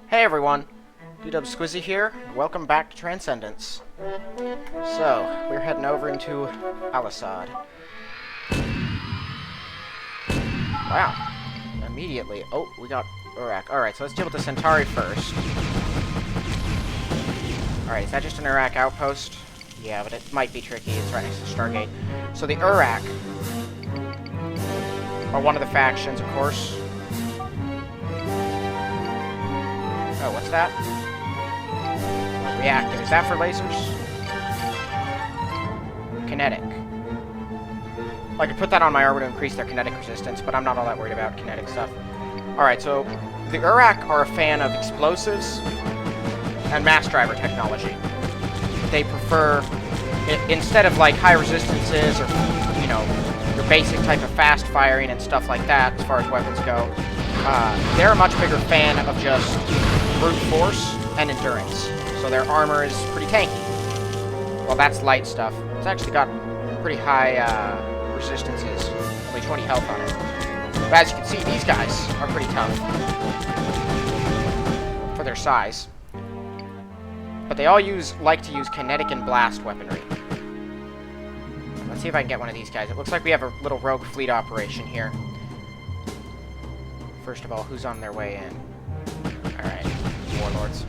Hey everyone, D-Dub Squizzy here. Welcome back to Transcendence. So, we're heading over into Alasad. Wow. Immediately. Oh, we got Iraq. Alright, so let's deal with the Centauri first. Alright, is that just an Iraq outpost? Yeah, but it might be tricky. It's right next to Stargate. So the Iraq are one of the factions, of course. Oh, what's that? Reactive. Is that for lasers? Kinetic. I could put that on my armor to increase their kinetic resistance, but I'm not all that worried about kinetic stuff. Alright, so the Iraq are a fan of explosives and mass driver technology. They prefer, instead of like high resistances or, you know, your basic type of fast firing and stuff like that as far as weapons go, they're a much bigger fan of just brute force and endurance. So their armor is pretty tanky. Well, that's light stuff. It's actually got pretty high resistances. Only 20 health on it. But as you can see, these guys are pretty tough for their size. But they all like to use kinetic and blast weaponry. Let's see if I can get one of these guys. It looks like we have a little rogue fleet operation here. First of all, who's on their way in? Alright, warlords.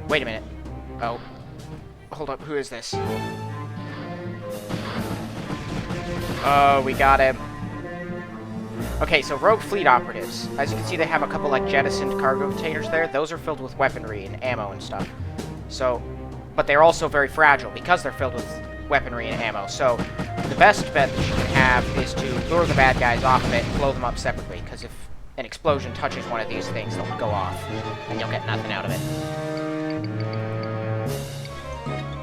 Wait a minute. Oh. Hold up, who is this? Oh, we got him. Okay, so rogue fleet operatives. As you can see, they have a couple, like, jettisoned cargo containers there. Those are filled with weaponry and ammo and stuff. So, but they're also very fragile because they're filled with weaponry and ammo. So, the best bet that you can have is to lure the bad guys off of it and blow them up separately. Because if an explosion touches one of these things, they'll go off, and you'll get nothing out of it.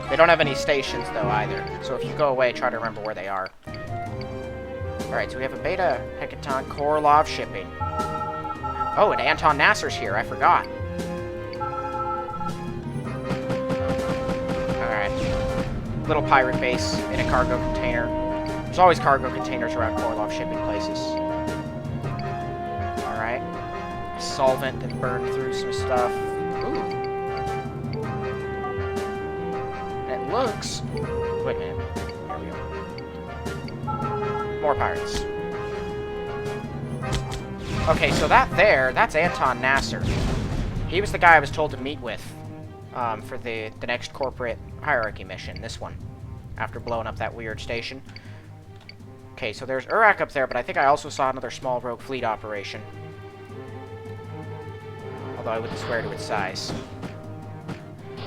They don't have any stations, though, either. So if you go away, try to remember where they are. Alright, so we have a beta hecaton Korolov Shipping. Oh, and Anton Nasser's here, I forgot. Alright. Little pirate base in a cargo container. There's always cargo containers around Korolov Shipping places. Alright. Solvent that burned through some stuff. Ooh. And it looks... Wait a minute. There we go. More pirates. Okay, so that's Anton Nasser. He was the guy I was told to meet with for the next corporate hierarchy mission, this one, after blowing up that weird station. Okay, so there's Iraq up there, but I think I also saw another small rogue fleet operation. Although I wouldn't swear to its size.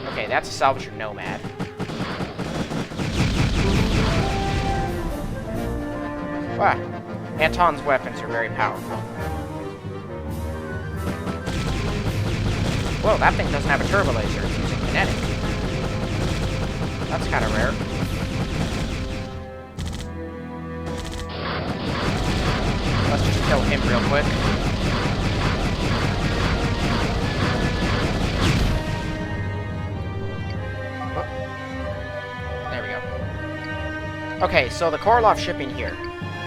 Okay, that's a salvager nomad. Wow. Anton's weapons are very powerful. Whoa, that thing doesn't have a turbo laser. It's using kinetic. That's kind of rare. Let's just kill him real quick. Oh. There we go. Okay, so the Korolov Shipping here.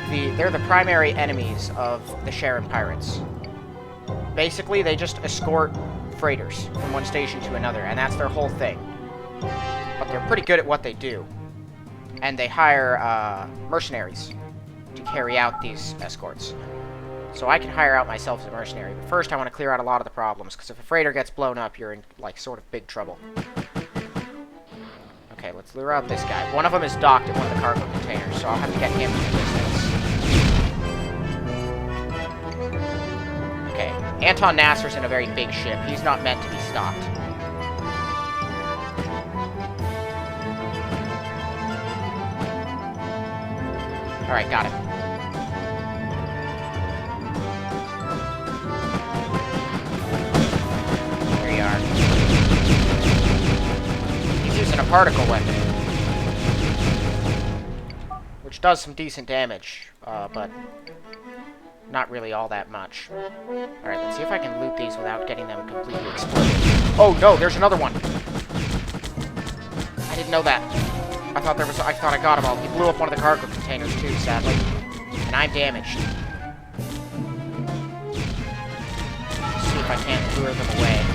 They're the primary enemies of the Sharon pirates. Basically, they just escort freighters from one station to another, and that's their whole thing. But they're pretty good at what they do. And they hire mercenaries to carry out these escorts. So I can hire out myself as a mercenary. But first, I want to clear out a lot of the problems, because if a freighter gets blown up, you're in, like, sort of big trouble. Okay, let's lure out this guy. One of them is docked at one of the cargo containers, so I'll have to get him from a distance. Okay, Anton Nasser's in a very big ship. He's not meant to be stopped. Alright, got him. There you are. He's using a particle weapon, which does some decent damage, but not really all that much. Alright, let's see if I can loot these without getting them completely exploded. Oh no, there's another one! I didn't know that. I thought I got him all. He blew up one of the cargo containers too, sadly. And I'm damaged. Let's see if I can't lure them away.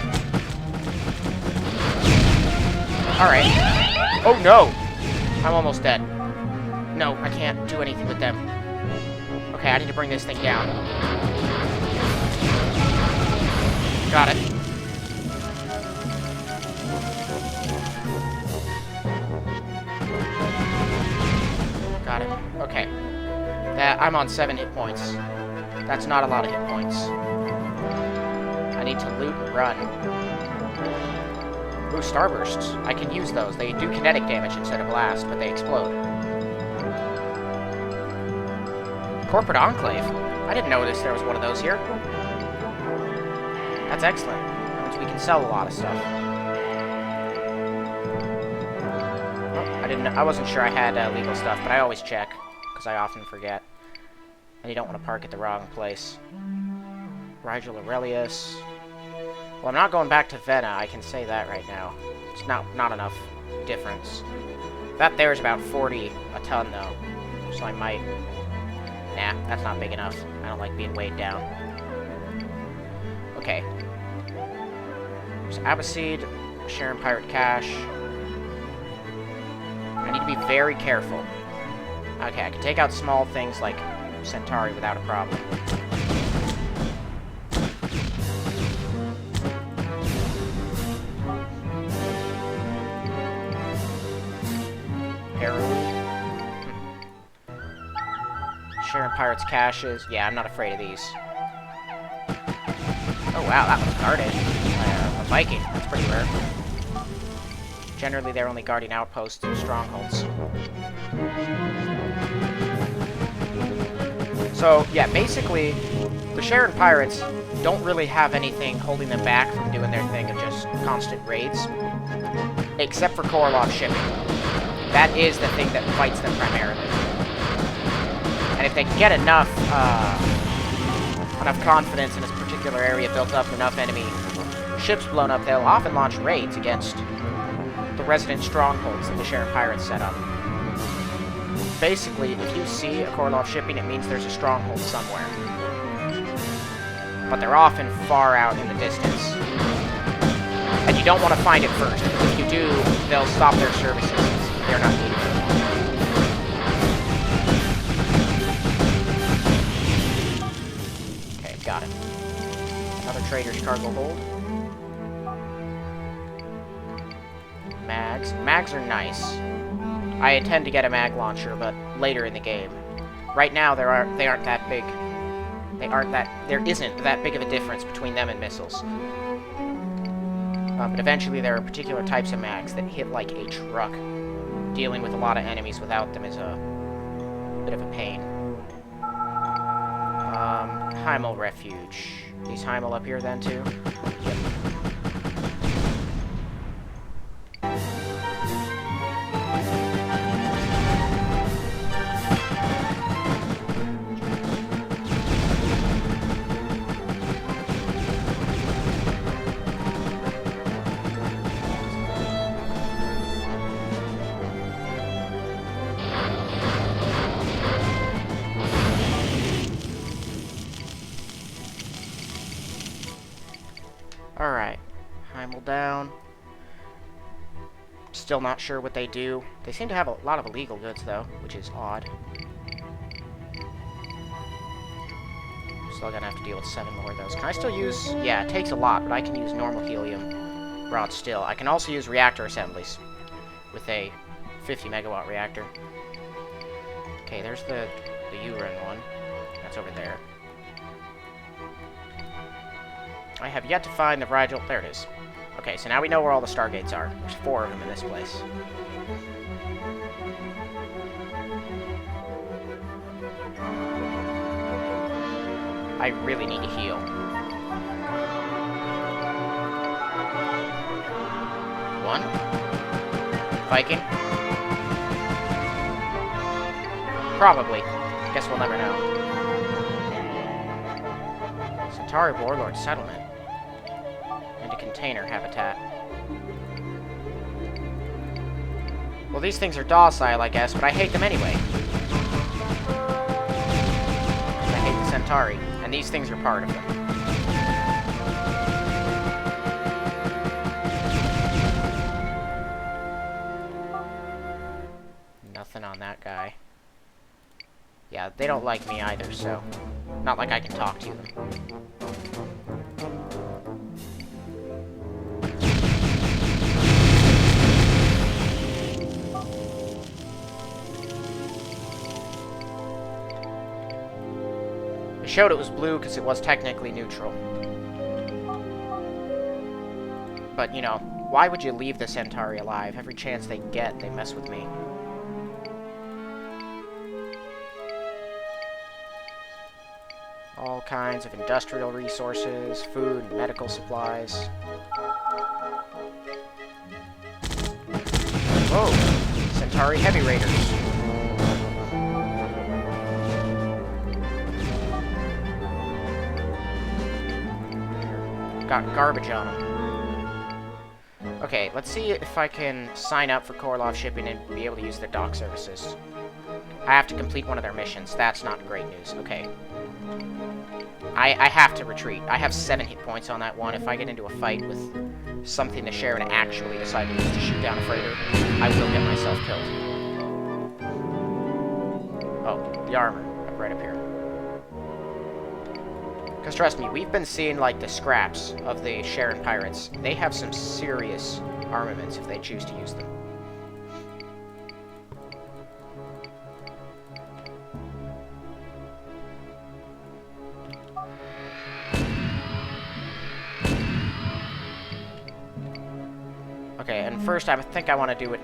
Alright. Oh, no! I'm almost dead. No, I can't do anything with them. Okay, I need to bring this thing down. Got it. Got it. Okay. I'm on 7 hit points. That's not a lot of hit points. I need to loot and run. Ooh, starbursts. I can use those. They do kinetic damage instead of blast, but they explode. Corporate Enclave. I didn't notice there was one of those here. That's excellent. That means we can sell a lot of stuff. Oh, I wasn't sure I had legal stuff, but I always check, because I often forget. And you don't want to park at the wrong place. Rigel Aurelius. Well, I'm not going back to Vena, I can say that right now. It's not enough difference. That there is about 40 a ton, though. So I might... Nah, that's not big enough. I don't like being weighed down. Okay. There's Abasid, Sharon Pirate Cache. I need to be very careful. Okay, I can take out small things like Centauri without a problem. Sharon Pirates Caches. Yeah, I'm not afraid of these. Oh wow, that one's guarded. A Viking. That's pretty rare. Generally, they're only guarding outposts and strongholds. So, yeah, basically, the Sharon Pirates don't really have anything holding them back from doing their thing of just constant raids. Except for Korolov Shipping. That is the thing that fights them primarily. And if they can get enough confidence in this particular area built up, enough enemy ships blown up, they'll often launch raids against the resident strongholds that the Sharon Pirates set up. Basically, if you see a Korolov Shipping, it means there's a stronghold somewhere. But they're often far out in the distance. And you don't want to find it first, because if you do, they'll stop their services. They're not needed. Got it. Another trader's cargo hold. Mags. Mags are nice. I intend to get a mag launcher, but later in the game. Right now, they aren't that big. There isn't that big of a difference between them and missiles. But eventually, there are particular types of mags that hit like a truck. Dealing with a lot of enemies without them is a bit of a pain. Heimel Refuge. Is Heimel up here then, too? Yep. Alright. Heimel down. Still not sure what they do. They seem to have a lot of illegal goods, though, which is odd. Still gonna have to deal with 7 more of those. Can I still use... Yeah, it takes a lot, but I can use normal helium rods still. I can also use reactor assemblies with a 50 megawatt reactor. Okay, there's the Uran one. That's over there. I have yet to find the Rigel... There it is. Okay, so now we know where all the Stargates are. There's 4 of them in this place. I really need to heal. One. Viking. Probably. Guess we'll never know. Centauri Warlord Settlement. And a container habitat. Well, these things are docile, I guess, but I hate them anyway. I hate the Centauri, and these things are part of them. Yeah, they don't like me either, so... Not like I can talk to them. It showed it was blue because it was technically neutral. But, you know, why would you leave the Centauri alive? Every chance they get, they mess with me. All kinds of industrial resources, food, and medical supplies. Whoa! Centauri Heavy Raiders. Got garbage on them. Okay, let's see if I can sign up for Korolov Shipping and be able to use their dock services. I have to complete one of their missions. That's not great news. Okay. I have to retreat. I have 7 hit points on that one. If I get into a fight with something the Sharon actually decided to shoot down a freighter, I will get myself killed. Oh, the armor. Right up here. Because trust me, we've been seeing, like, the scraps of the Sharon pirates. They have some serious armaments if they choose to use them. Okay, and first I think I want to do it...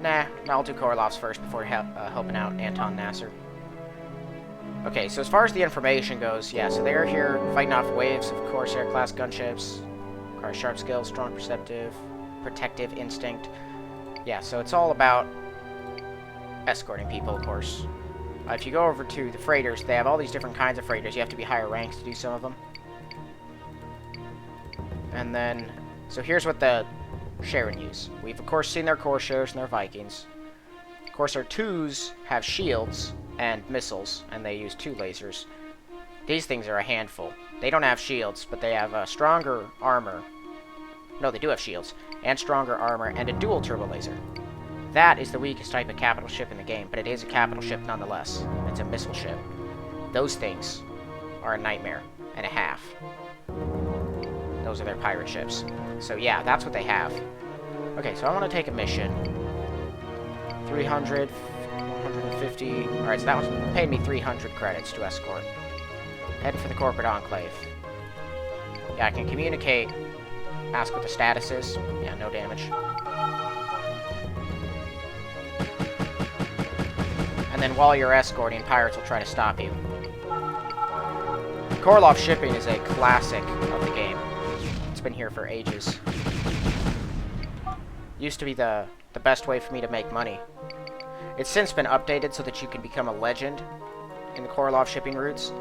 Nah, I'll do Korolov's first before helping out Anton Nasser. Okay, so as far as the information goes, yeah, so they're here fighting off waves of Corsair-class gunships. Require sharp skills, strong protective instinct. Yeah, so it's all about escorting people, of course. If you go over to the freighters, they have all these different kinds of freighters. You have to be higher ranks to do some of them. And then, so here's what the Sharon use. We've, of course, seen their Corsairs and their Vikings. Corsair 2s have shields and missiles, and they use 2 lasers. These things are a handful. They don't have shields, but they have stronger armor. No, they do have shields, and stronger armor, and a dual turbo laser. That is the weakest type of capital ship in the game, but it is a capital ship nonetheless. It's a missile ship. Those things are a nightmare and a half. Those are their pirate ships. So yeah, that's what they have. Okay, so I want to take a mission. 300... 150. Alright, so that one's paid me 300 credits to escort. Heading for the corporate enclave. Yeah, I can communicate. Ask what the status is. Yeah, no damage. And then while you're escorting, pirates will try to stop you. Korolov Shipping is a classic of the game. It's been here for ages. Used to be the best way for me to make money. It's since been updated so that you can become a legend in the Korolov Shipping routes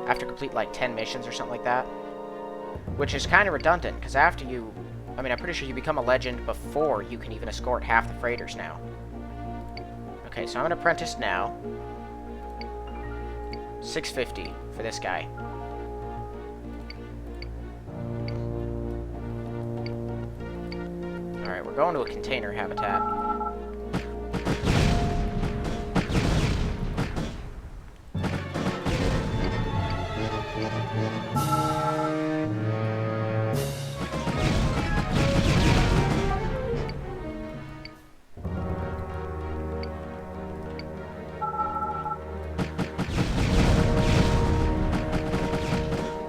after complete like 10 missions or something like that. Which is kind of redundant, because after you... I mean, I'm pretty sure you become a legend before you can even escort half the freighters now. Okay, so I'm an apprentice now. 650 for this guy. Alright, we're going to a container habitat.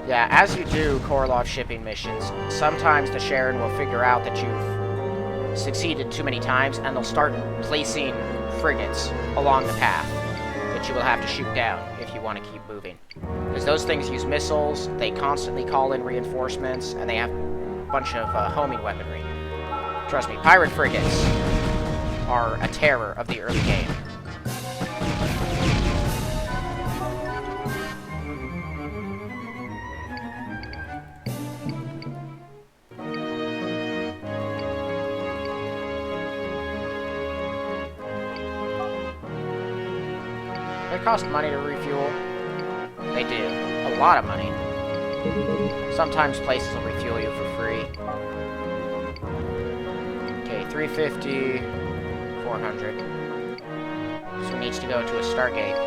Yeah, as you do Korolov Shipping missions, sometimes the Sharon will figure out that you've succeeded too many times, and they'll start placing frigates along the path that you will have to shoot down if you want to keep moving. Because those things use missiles, they constantly call in reinforcements, and they have a bunch of homing weaponry. Trust me, pirate frigates are a terror of the early game. They cost money to refuel. They do. A lot of money. Sometimes places will refuel you for free. Okay, 350, 400. So he needs to go to a Stargate.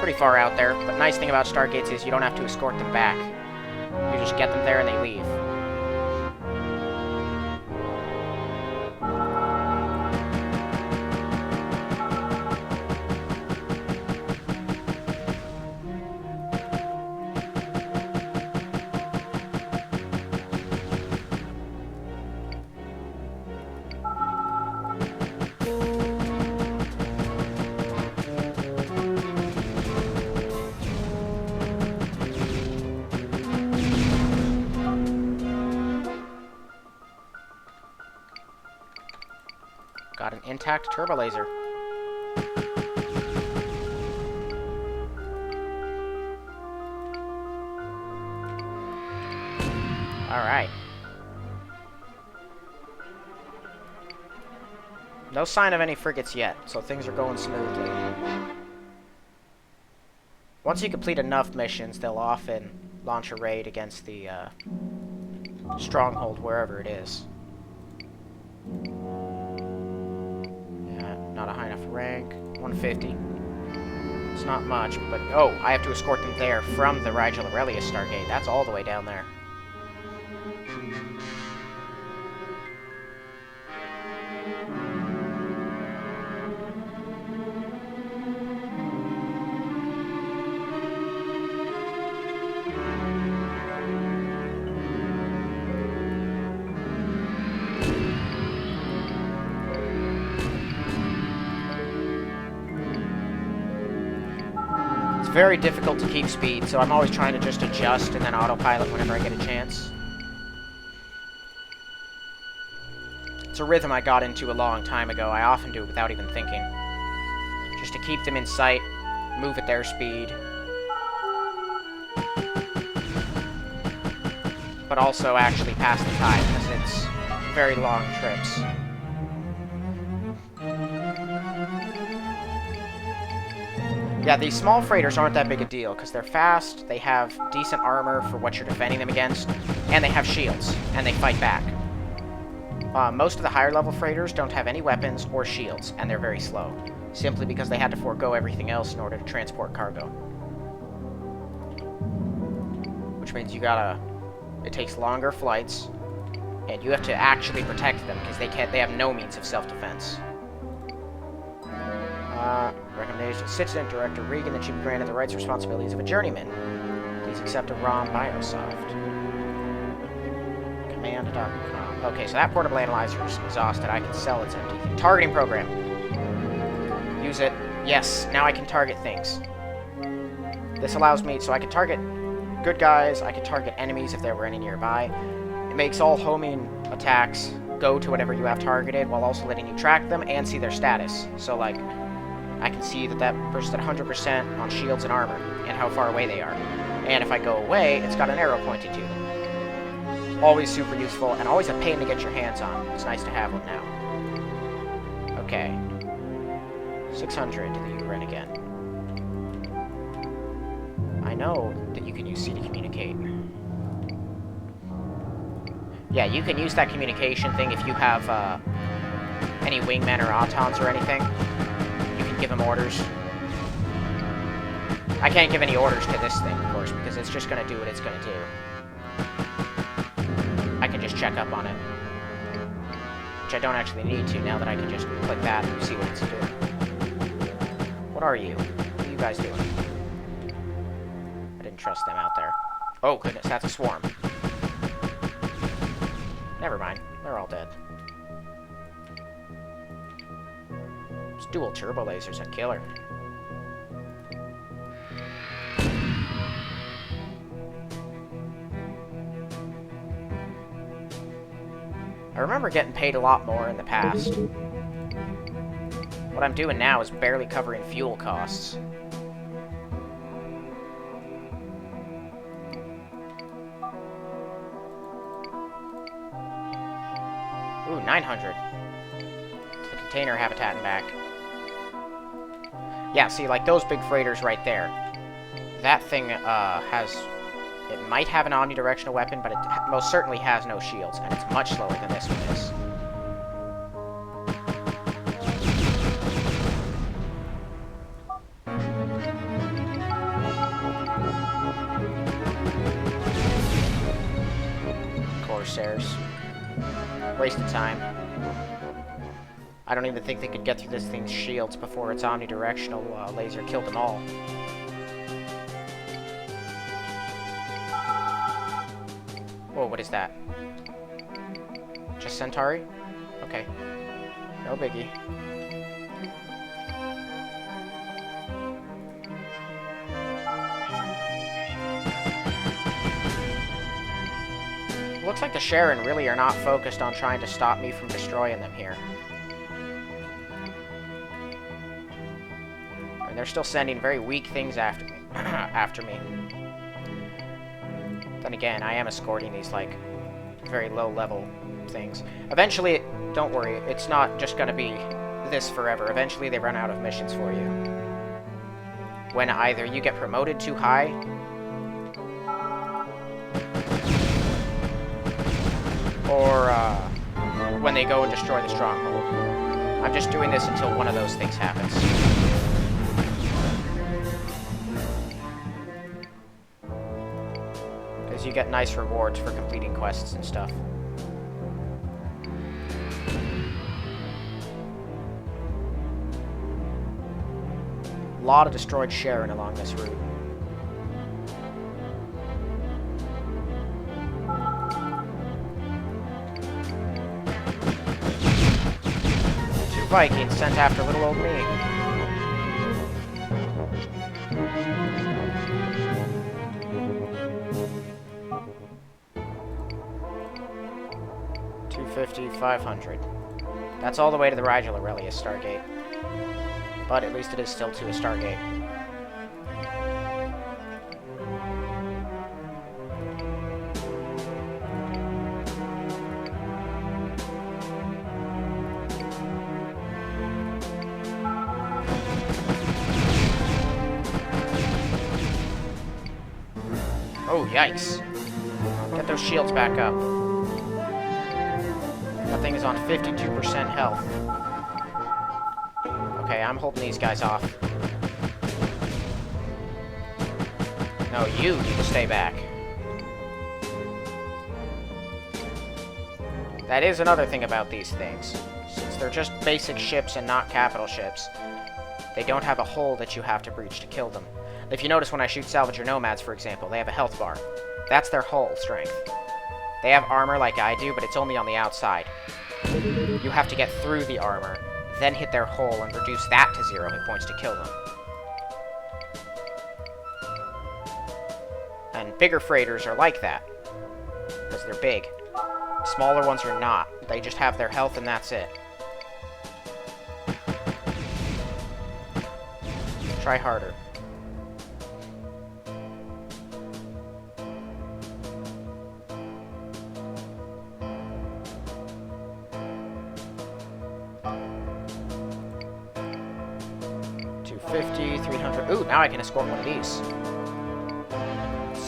Pretty far out there, but nice thing about stargates is you don't have to escort them back. You just get them there and they leave. Got an intact turbo laser. Alright. No sign of any frigates yet, so things are going smoothly. Once you complete enough missions, they'll often launch a raid against the stronghold, wherever it is. Not a high enough rank. 150. It's not much, but... Oh, I have to escort them there from the Rigel Aurelius Stargate. That's all the way down there. Very difficult to keep speed, so I'm always trying to just adjust and then autopilot whenever I get a chance. It's a rhythm I got into a long time ago. I often do it without even thinking. Just to keep them in sight, move at their speed. But also actually pass the time, because it's very long trips. Yeah, these small freighters aren't that big a deal, because they're fast, they have decent armor for what you're defending them against, and they have shields, and they fight back. Most of the higher level freighters don't have any weapons or shields, and they're very slow, simply because they had to forego everything else in order to transport cargo. Which means it takes longer flights, and you have to actually protect them, because they have no means of self-defense. Recommendation. Assistant Director Regan that should be granted the rights and responsibilities of a journeyman. Please accept a ROM Biosoft. Command.com. Okay, so that portable analyzer is exhausted. I can sell its empty thing. Targeting program. Use it. Yes, now I can target things. This allows me, so I can target good guys, I can target enemies if there were any nearby. It makes all homing attacks go to whatever you have targeted, while also letting you track them and see their status. So, like, I can see that that person's at 100% on shields and armor, and how far away they are. And if I go away, it's got an arrow pointing to them. Always super useful, and always a pain to get your hands on. It's nice to have one now. Okay. 600 to the U-Ren again. I know that you can use C to communicate. Yeah, you can use that communication thing if you have any wingmen or autons or anything. You can give them orders. I can't give any orders to this thing, of course, because it's just going to do what it's going to do. I can just check up on it. Which I don't actually need to, now that I can just click that and see what it's doing. What are you? What are you guys doing? I didn't trust them out there. Oh, goodness, that's a swarm. Never mind. They're all dead. Those dual turbo lasers are killer. I remember getting paid a lot more in the past. What I'm doing now is barely covering fuel costs. Ooh, 900. To the container habitat and back. Yeah, see, like those big freighters right there. That thing has... It might have an omnidirectional weapon, but it most certainly has no shields, and it's much slower than this one is. Corsairs. Waste of time. I don't even think they could get through this thing's shields before its omnidirectional laser killed them all. Whoa, what is that? Just Centauri? Okay. No biggie. Looks like the Sharon really are not focused on trying to stop me from destroying them here. And they're still sending very weak things after me. Then again, I am escorting these, like, very low-level things. Eventually, don't worry, it's not just gonna be this forever. Eventually, they run out of missions for you. When either you get promoted too high, or when they go and destroy the stronghold. I'm just doing this until one of those things happens. Because you get nice rewards for completing quests and stuff. A lot of destroyed Sharon along this route. Vikings sent after little old me. $250, $500. That's all the way to the Rigel Aurelius Stargate. But at least it is still to a Stargate. Oh, yikes. Get those shields back up. That thing is on 52% health. Okay, I'm holding these guys off. No, you need to stay back. That is another thing about these things. Since they're just basic ships and not capital ships, they don't have a hull that you have to breach to kill them. If you notice when I shoot Salvager Nomads, for example, they have a health bar. That's their hull strength. They have armor like I do, but it's only on the outside. You have to get through the armor, then hit their hull and reduce that to 0 hit points to kill them. And bigger freighters are like that, because they're big. Smaller ones are not. They just have their health and that's it. Try harder. $250, $300. Ooh, now I can escort one of these.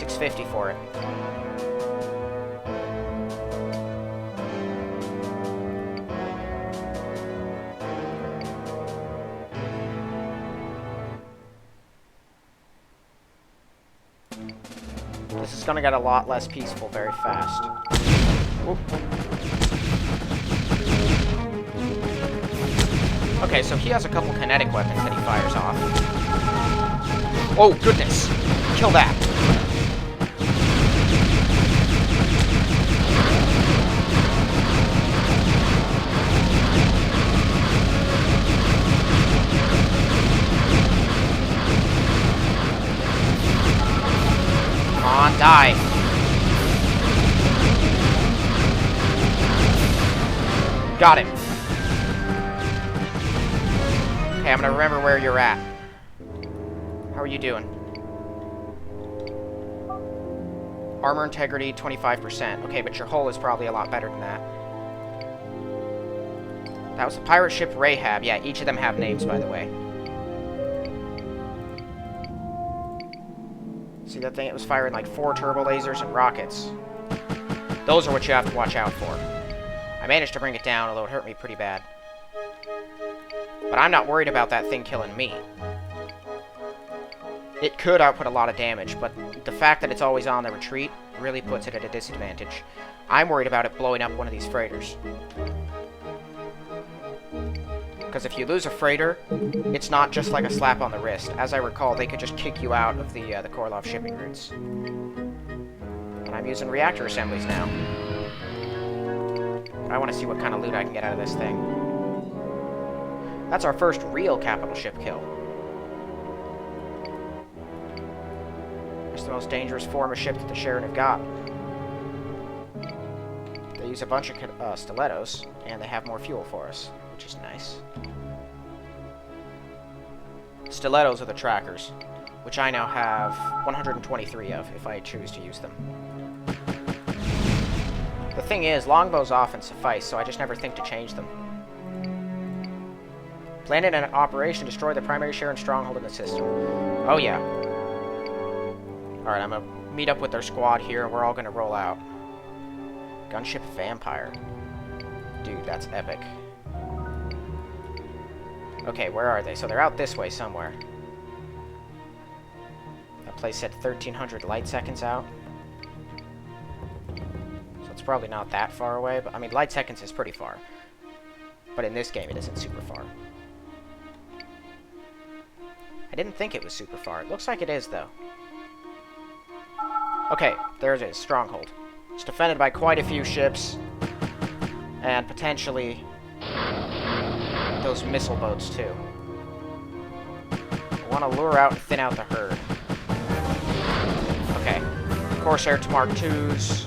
$650 for it. This is gonna get a lot less peaceful very fast. Oop. Okay, so he has a couple kinetic weapons that he fires off. Oh, goodness! Kill that! Come on, die! Got him. Okay, I'm gonna remember where you're at. How are you doing? Armor integrity, 25%. Okay, but your hull is probably a lot better than that. That was the pirate ship Rahab. Yeah, each of them have names, by the way. See that thing? It was firing like 4 turbo lasers and rockets. Those are what you have to watch out for. I managed to bring it down, although it hurt me pretty bad. But I'm not worried about that thing killing me. It could output a lot of damage, but the fact that it's always on the retreat really puts it at a disadvantage. I'm worried about it blowing up one of these freighters. Because if you lose a freighter, it's not just like a slap on the wrist. As I recall, they could just kick you out of the Korolov shipping routes. And I'm using reactor assemblies now. But I want to see what kind of loot I can get out of this thing. That's our first real capital ship kill. It's the most dangerous form of ship that the Sheridan have got. They use a bunch of stilettos, and they have more fuel for us, which is nice. Stilettos are the trackers, which I now have 123 of, if I choose to use them. The thing is, longbows often suffice, so I just never think to change them. Planning an operation, destroy the primary Sheridan stronghold in the system. Oh yeah. Alright, I'm gonna meet up with their squad here, and we're all gonna roll out. Gunship Vampire. Dude, that's epic. Okay, where are they? So they're out this way somewhere. That place said 1,300 light seconds out. So it's probably not that far away, but I mean, light seconds is pretty far. But in this game, it isn't super far. I didn't think it was super far. It looks like it is, though. Okay, there it is, Stronghold. It's defended by quite a few ships, and potentially those missile boats, too. I want to lure out and thin out the herd. Okay. Corsair to Mark IIs.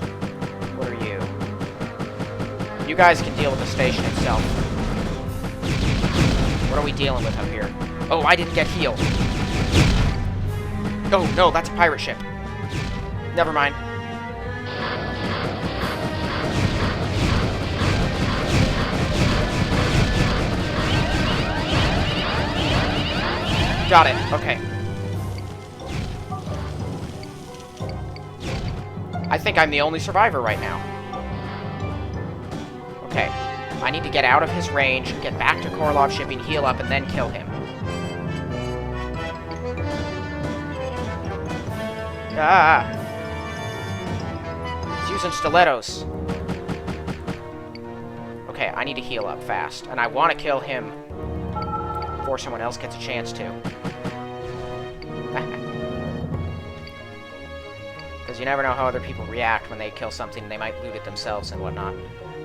What are you? You guys can deal with the station itself. What are we dealing with up here? Oh, I didn't get healed. Oh, no, that's a pirate ship. Never mind. Got it. Okay. I think I'm the only survivor right now. Okay. I need to get out of his range, get back to Korolov Shipping, heal up, and then kill him. Ah! He's using stilettos. Okay, I need to heal up fast. And I want to kill him before someone else gets a chance to. Because you never know how other people react when they kill something and they might loot it themselves and whatnot.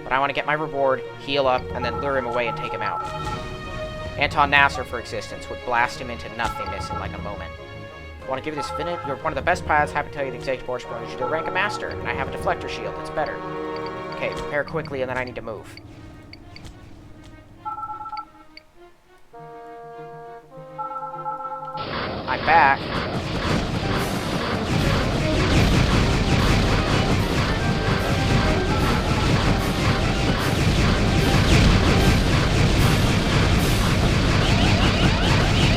But I want to get my reward, heal up, and then lure him away and take him out. Anton Nasser, for existence, would blast him into nothingness in like a moment. I want to give you this finish. You're one of the best pilots. Happy to tell you the executive board promoted you to the rank of master, and I have a deflector shield. It's better. Okay, prepare quickly, and then I need to move. I'm back.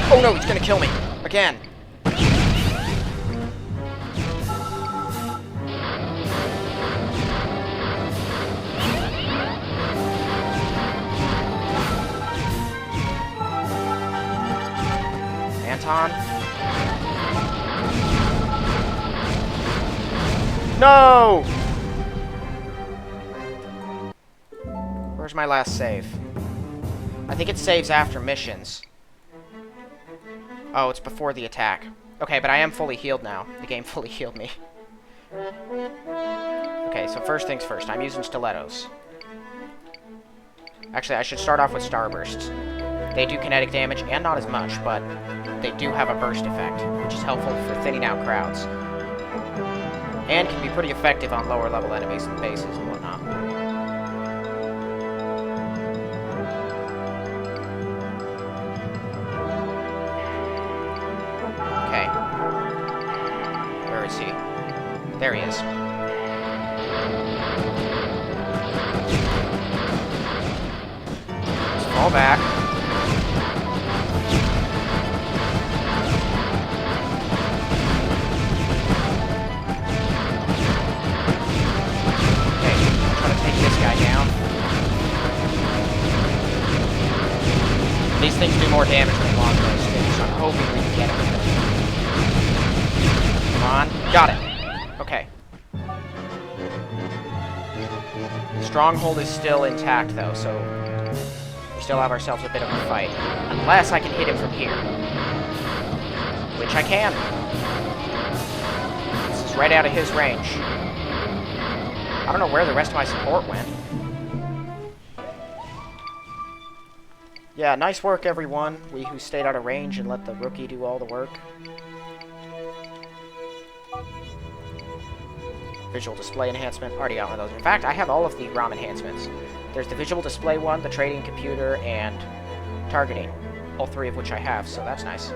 Oh no, he's gonna kill me. Again. Anton? No! Where's my last save? I think it saves after missions. Oh, it's before the attack. Okay, but I am fully healed now. The game fully healed me. Okay, so first things first. I'm using stilettos. Actually, I should start off with starbursts. They do kinetic damage, and not as much, but they do have a burst effect, which is helpful for thinning out crowds. And can be pretty effective on lower level enemies and bases and whatnot. Okay. Where is he? There he is. Let's fall back. These things do more damage than longbows do, so I'm hoping we can get it. Come on. Got it. Okay. Stronghold is still intact, though, so we still have ourselves a bit of a fight. Unless I can hit him from here. Which I can. This is right out of his range. I don't know where the rest of my support went. Yeah, nice work, everyone. We who stayed out of range and let the rookie do all the work. Visual display enhancement. Already got one of those. In fact, I have all of the ROM enhancements. There's the visual display one, the trading computer, and targeting. All three of which I have, so that's nice.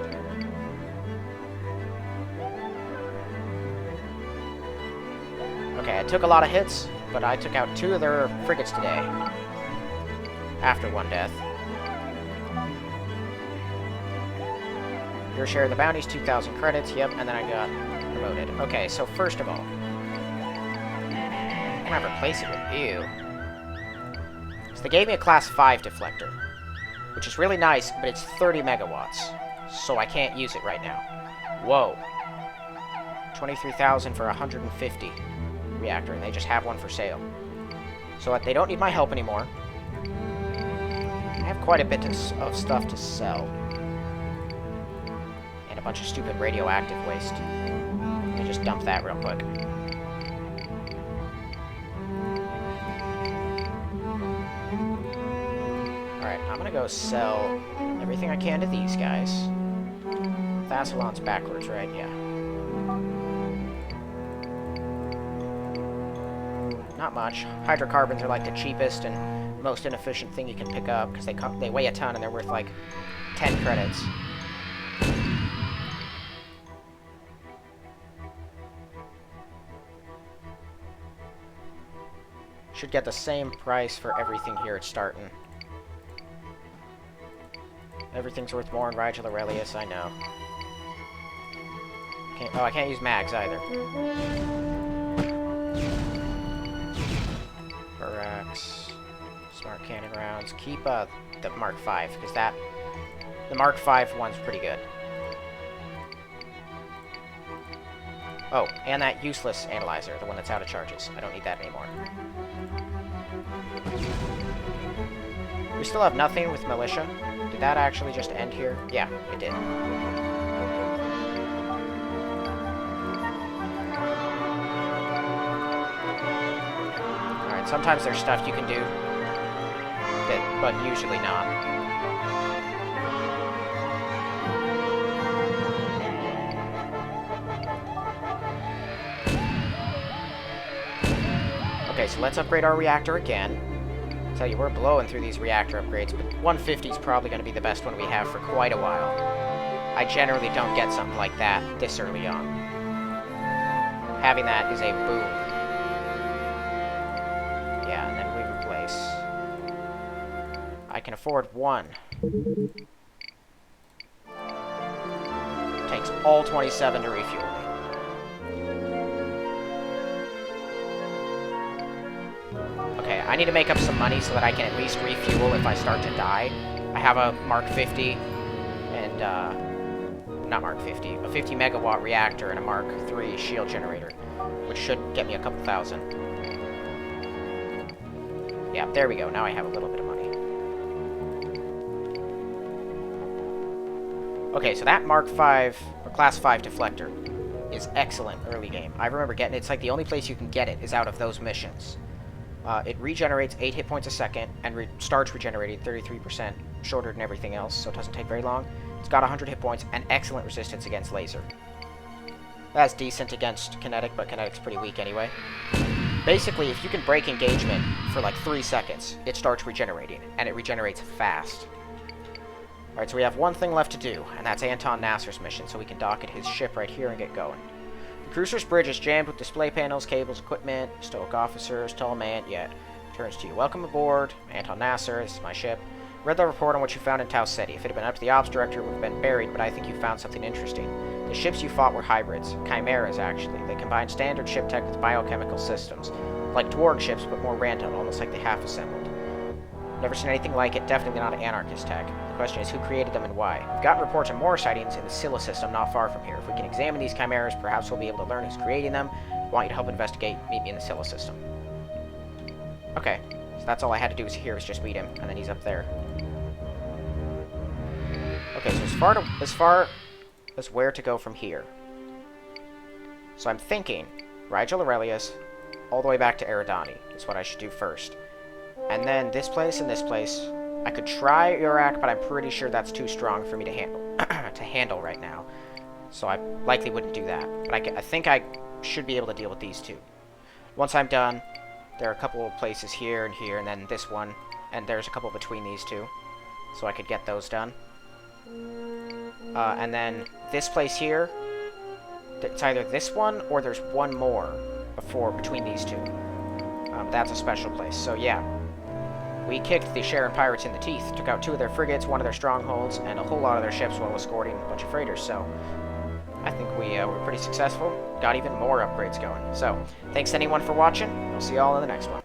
Okay, I took a lot of hits, but I took out 2 of their frigates today. After 1 death. Your share of the bounties, 2,000 credits, yep, and then I got promoted. Okay, so first of all, I'm gonna replace it with you. So they gave me a class 5 deflector, which is really nice, but it's 30 megawatts, so I can't use it right now. Whoa. 23,000 for 150 reactor, and they just have one for sale. So they don't need my help anymore. I have quite a bit of stuff to sell. And a bunch of stupid radioactive waste. Let me just dump that real quick. Alright, I'm gonna go sell everything I can to these guys. Thassalon's backwards, right? Yeah. Not much. Hydrocarbons are like the cheapest and most inefficient thing you can pick up because they weigh a ton and they're worth like 10 credits. Should get the same price for everything here at starting. Everything's worth more in Rigel Aurelius, I know. Oh, I can't use mags either. Barracks. Smart cannon rounds. Keep the Mark V, because the Mark V one's pretty good. Oh, and that useless analyzer, the one that's out of charges. I don't need that anymore. We still have nothing with militia. Did that actually just end here? Yeah, it did. Alright, sometimes there's stuff you can do, but usually not. Okay, so let's upgrade our reactor again. Tell you, we're blowing through these reactor upgrades, but 150 is probably going to be the best one we have for quite a while. I generally don't get something like that this early on. Having that is a boon. Yeah, and then we replace. I can afford one. Takes all 27 to refuel me. Okay, I need to make up some money so that I can at least refuel if I start to die. I have a Mark 50 and, not Mark 50, a 50 megawatt reactor and a Mark 3 shield generator, which should get me a couple thousand. Yeah, there we go. Now I have a little bit of money. Okay, so that Mark 5, or Class 5 deflector is excellent early game. I remember getting it. It's like the only place you can get it is out of those missions. It regenerates 8 hit points a second, and starts regenerating 33% shorter than everything else, so it doesn't take very long. It's got 100 hit points and excellent resistance against laser. That's decent against kinetic, but kinetic's pretty weak anyway. Basically, if you can break engagement for like 3 seconds, it starts regenerating, and it regenerates fast. Alright, so we have one thing left to do, and that's Anton Nasser's mission, so we can dock at his ship right here and get going. The cruiser's bridge is jammed with display panels, cables, equipment, stoic officers, tall man, yet. Turns to you. Welcome aboard, Anton Nasser, this is my ship. Read the report on what you found in Tau Ceti. If it had been up to the ops director, it would have been buried, but I think you found something interesting. The ships you fought were hybrids. Chimeras, actually. They combined standard ship tech with biochemical systems. Like Dwarg ships, but more random, almost like they half-assembled. Never seen anything like it, definitely not an anarchist tech. The question is, who created them and why? We've got reports of more sightings in the Scylla system not far from here. If we can examine these chimeras, perhaps we'll be able to learn who's creating them. I want you to help investigate. Meet me in the Scylla system. Okay, so that's all I had to do here is just meet him, and then he's up there. Okay, so as far as where to go from here. So I'm thinking, Rigel Aurelius, all the way back to Eridani is what I should do first. And then this place and this place. I could try Iraq, but I'm pretty sure that's too strong for me to handle right now. So I likely wouldn't do that. But I think I should be able to deal with these two. Once I'm done, there are a couple of places here, and then this one, and there's a couple between these two. So I could get those done. And then this place here, it's either this one or there's one more between these two. That's a special place. So yeah. We kicked the Sharon pirates in the teeth, took out 2 of their frigates, 1 of their strongholds, and a whole lot of their ships while escorting a bunch of freighters, so I think we were pretty successful. Got even more upgrades going. So, thanks anyone for watching. We'll see you all in the next one.